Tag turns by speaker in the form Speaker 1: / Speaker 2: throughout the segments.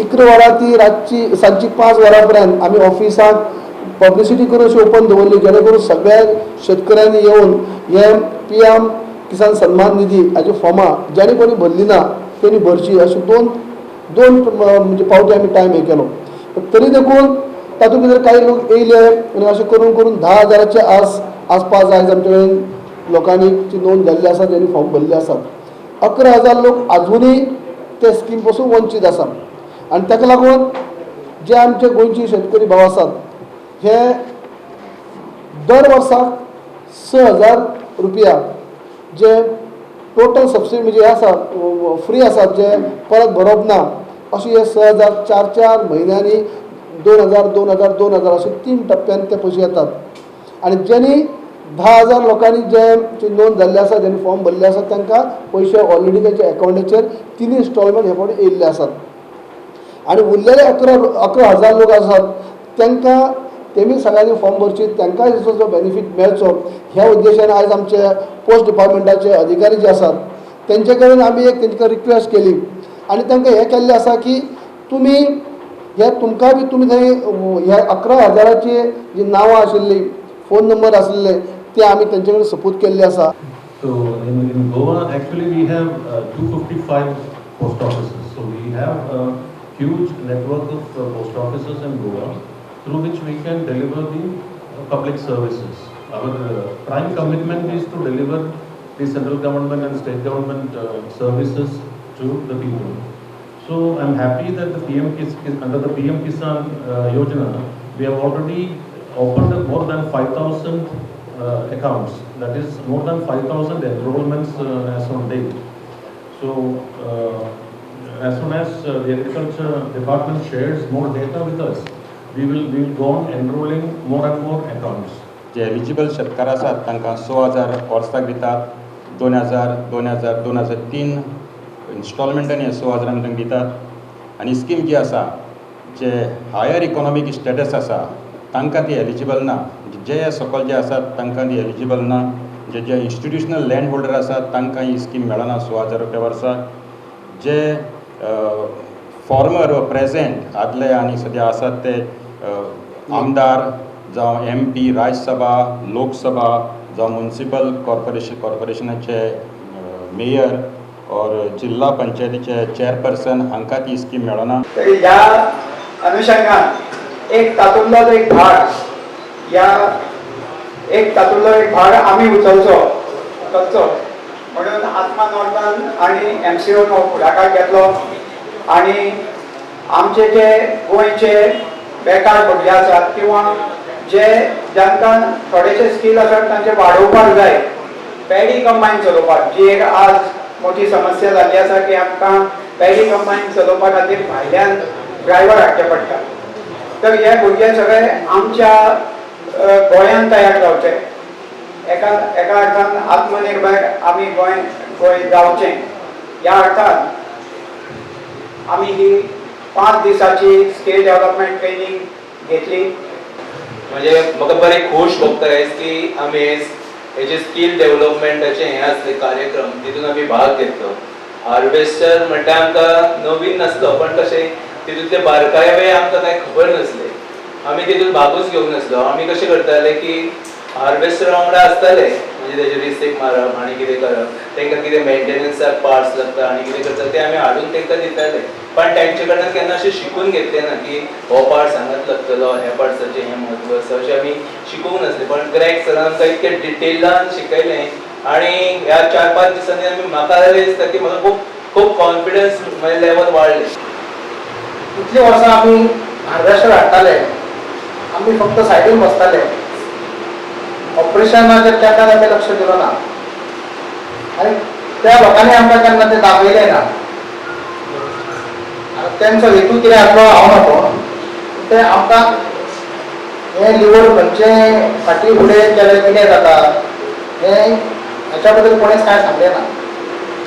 Speaker 1: 11 वरां ती रातची सांजची 5 वरां पर्यंत आमी ऑफिसाक पब्लिसिटी करून अशी ओपन दवरली, जेणे करून सगळ्या शेतकऱ्यांनी येवन हे PM किसान सन्मान निधी हाजी फॉर्मां ज्यांनी कोणी भरली ना त्यांनी भरची, अशी दोन म्हणजे पावटी आमी टायम हे केलो. तरी देखून तातूंत भितर काही लोक येयले आनी अशें करून करून 10,000च्या आसपास आयज आमचे कडेन लोकांनी नोंद जाल्ली आसा, ज्यांनी फॉर्म भरले आसात. 11,000 लोक अजूनय ते स्कीम पासून वंचीत आसा. आनी ताका लागून जे आमचे गोंयचे शेतकरी भाव आसात हे दर वर्साक 6,000 रुपया जे टोटल सबसिडी म्हणजे आसा फ्री आसात, जे परत भरप ना, अशें हे 6,000 4 म्हयन्यांनी 2,000 अशे 3 टप्प्यान ते पयशे येतात. आनी ज्यांनी 10,000 लोकांनी जे नोंद जाल्ले आसा, ज्यांनी फॉर्म भरले आसात, तांकां पयशे ऑलरेडी तांच्या एकाउंटाचेर 3 इन्स्टॉलमेंट हे फावटी येयल्ले आसात. आनी उरलेले 11,000 लोक आसात तांकां तेमी सगळ्यांनी फॉर्म भरची, तांकांय जो बेनिफीट मेळचो ह्या उद्देशान आयज आमचे पोस्ट डिपार्टमेंटाचे अधिकारी जे आसात तेंचे कडेन आमी एक तेंकां रिक्वेस्ट केली आनी तांकां हें केल्लें आसा की तुमी हे तुमकां बी तुमी थंय ह्या 11,000ची जी नांवां आशिल्ली, फोन नंबर आसलेले ते आमी तेंचे कडेन सपूत केल्ले आसा.
Speaker 2: So in Goa, actually we have 255 post offices. So we have a huge network of post offices in Goa through which we can deliver the public services. Our prime commitment is to deliver the central government and state government services to the people. So I'm happy that under the PM Kisan Yojana, we have already opened up more than 5,000 accounts. That is more than 5,000 enrollments as on date. So as soon as the agriculture department shares more data with us, we will go on enrolling more and more accounts.
Speaker 3: जे eligible शेतकार आसात तांकां 6,000 वर्साक दितात, 2,000, 2,000, 2,003 इन्स्टॉलमेंटांनी 6,000 तांकां दितात. आनी scheme जी आसा जे हायर इकॉनॉमीक स्टेटस आसा तांकां ती एलिजिबल ना, जे सकयल जे आसात तांकां ती एलिजिबल ना. जे इंस्टिट्युशनल लँड होल्डर आसात तांकां ही स्कीम मेळना 6,000 रुपया वर्साक. जे फॉर्मर व प्रेझेंट आदले आनी सद्या आसात ते आमदार जावं MP, राज्यसभा, लोकसभा जावं म्युनिसिपल कॉर्पोरेशनाचे मेयर और जिल्हा पंचायतीचे चेअरपर्सन हांकां ती स्कीम मेळना.
Speaker 4: ह्या अनुषंगान एक तातूंतलो एक भाग आमी उचलचो करचो म्हणून आत्मा नॉर्थान आनी MCO फुडाकार घेतलो. आनी आमचे जे गोंयचे बेकार भुरगे आसात किंवा जे जांकां थोडेशे स्कील आसात तांचे वाडोवपाक जाय, पॅडी कंबायन चलोवपाक, जी एक आज मोठी समस्या जाल्ली आसा की आमकां पॅडी कंबायन चलोवपा खातीर भायल्यान ड्रायव्हर हाडचे पडटा. तर हे भुरगे सगळे आमच्या गोंयांत तयार जावचे. एका अर्थान आत्मनिर्भर आमी गोंय जावचें ह्या अर्थान आमी ही 5 दिसाची स्किल डेव्हलपमेंट ट्रेनिंग घेतली.
Speaker 5: म्हणजे म्हाका बरें खूश भोगता की आमी हेजे स्किल डेव्हलपमेंटाचे हे आसले कार्यक्रम तितून आमी भाग घेतलो. हार्वेस्टर म्हणटा आमकां नवीन नासलो, पण कशें तितूंतले बारकाये आमकां कांय खबर नासले, आमी तितून भागूच घेवंक नासलो. आमी कशें करताले की हार्वेस्टर वांगडा आसताले, म्हणजे तेजे रिसेक मारप आनी कितें करप, तांकां कितें मेंटेनन्साक पार्ट्स लागता आनी कितें करता ते आमी हाडून तांकां दिताले. पण तांचे कडल्यान केन्ना अशें शिकून घेतलें ना की हो पार्ट्स हांगाच लागतलो, ह्या पार्ट्साचें हें म्हत्व आसा, अशें आमी शिकूंक नासलें. पण ग्रॅग सरान आमकां इतकें डिटेलान शिकयलें आनी ह्या 4-5 दिसांनी आमी म्हाका जाल्यार दिसता की म्हाका खूब कॉन्फिडन्स म्हजें लेवल वाडलें.
Speaker 4: इतलीं वर्सां आमी हार्वेस्टर हाडटाले, आमी फक्त सायडीन बसताले, ऑपरेशनाचेर केन्ना आमी लक्ष दिलो ना आनी त्या लोकांनी आमकां केन्ना ते दाखयलें ना. तेंचो हेतू कितें आसलो हांव नकळो, ते आमकां हे लिवर खंयचे फाटीं फुडें केलें कितें जाता हें हाच्या बद्दल कोणेंच कांय सांगलें ना.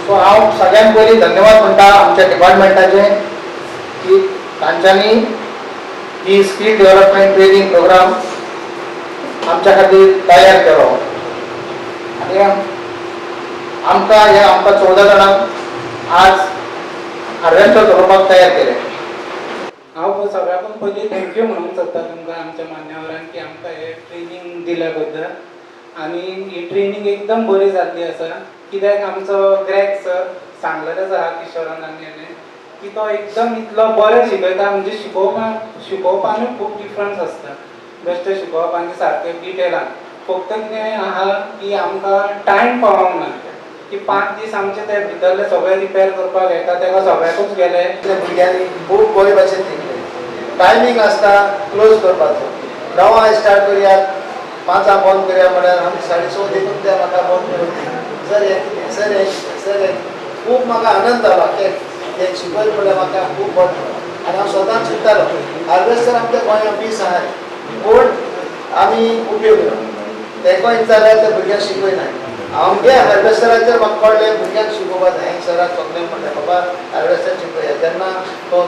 Speaker 4: सो हांव सगळ्यांत पयलीं धन्यवाद म्हणटा आमच्या डिपार्टमेंटाचे की तांच्यांनी ही स्किल डेव्हलपमेंट ट्रेनिंग प्रोग्राम आमच्या खातीर तयार केलो. आनी आमकां 14 जाणांक आज हार्वेस्टर चलोवपाक तयार केले.
Speaker 6: हांव सगळ्याकून पयलीं थँक्यू म्हणूंक सोदता तुमकां आमच्या मान्यवरांक की आमकां हे ट्रेनींग दिल्या बद्दल आनी ही ट्रेनींग एकदम बरी जाल्ली आसा कित्याक आमचो ग्रॅग सर सांगलेलेच आहा किशोरान आनी की तो एकदम इतलो बरें शिकयता म्हणजे शिकोवपानूय खूब डिफरन्स आसता बेश्टें शिकोवप आनी सारकें डिटेलान फक्त कितें आहा की आमकां टायम पावोंक ना की 5 दीस आमचे ते भितरले सगळे रिपेर करपाक येता तेका सगळ्याकूच गेले
Speaker 1: त्या भुरग्यांनी खूब बरे भाशेन शिकले टायमींग आसता क्लोज करपाचो 9 स्टार्ट करयात 5 बंद करया म्हळ्यार आमी 6:30 देखून ते म्हाका बंद करून सर खूब म्हाका आनंद जालो ते शिकयले म्हळ्यार म्हाका खूब बरें आनी हांव स्वताक शिकतालो हार्वेस्टर आमच्या गोंयांत 20 आहाय पूण आमी उपयोग ना तेंकोय जाल्यार ते भुरग्यांक शिकयना आमगे हार्वेस्टराचेर म्हाका कळ्ळें भुरग्यांक शिकोवपाक जाय सराक सगळें म्हणलें बाबा हार्वेस्टर शिकया तेन्ना तो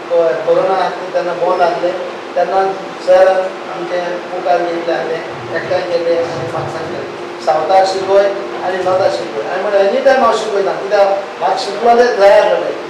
Speaker 1: कोरोना आसली तेन्ना बंद आसले तेन्ना सर आमचे मुखार घेतले आसले एकठांय केले आनी म्हाका सांगले सावथाक शिकय आनी नॉर्थाक शिकय हांवें म्हणलें एनी टायम हांव शिकयता कित्याक म्हाका शिकवाले जाय आसलें